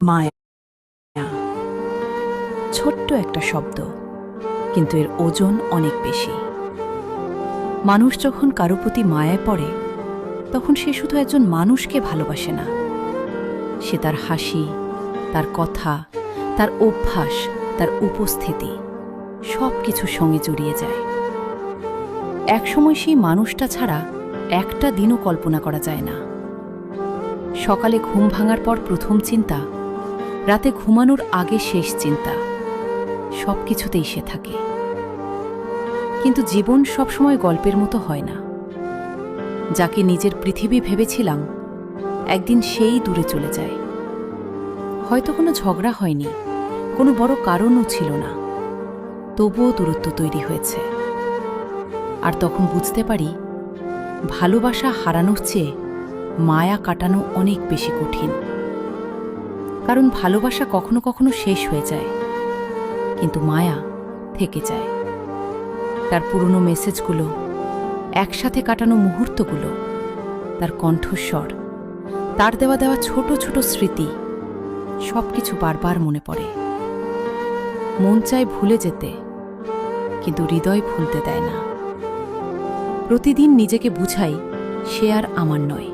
মায়া, ছোট্ট একটা শব্দ, কিন্তু এর ওজন অনেক বেশি। মানুষ যখন কারো প্রতি মায়ায় পড়ে, তখন সে শুধু একজন মানুষকে ভালোবাসে না, সে তার হাসি, তার কথা, তার অভ্যাস, তার উপস্থিতি সব কিছুর সঙ্গে জড়িয়ে যায়। একসময় সেই মানুষটা ছাড়া একটা দিনও কল্পনা করা যায় না। সকালে ঘুম ভাঙার পর প্রথম চিন্তা, রাতে ঘুমানোর আগে শেষ চিন্তা, সব কিছুতেই সে থাকে। কিন্তু জীবন সবসময় গল্পের মতো হয় না। যাকে নিজের পৃথিবী ভেবেছিলাম, একদিন সেই দূরে চলে যায়। হয়তো কোনো ঝগড়া হয়নি, কোনো বড় কারণও ছিল না, তবুও দূরত্ব তৈরি হয়েছে। আর তখন বুঝতে পারি, ভালোবাসা হারানোর চেয়ে মায়া কাটানো অনেক বেশি কঠিন। কারণ ভালোবাসা কখনো কখনো শেষ হয়ে যায়, কিন্তু মায়া থেকে যায়। তার পুরনো মেসেজগুলো, একসাথে কাটানো মুহূর্তগুলো, তার কণ্ঠস্বর, তার দেওয়া ছোট ছোট স্মৃতি, সব কিছু বারবার মনে পড়ে। মন চায় ভুলে যেতে, কিন্তু হৃদয় ভুলতে দেয় না। প্রতিদিন নিজেকে বুঝাই, সে আর আমার নয়,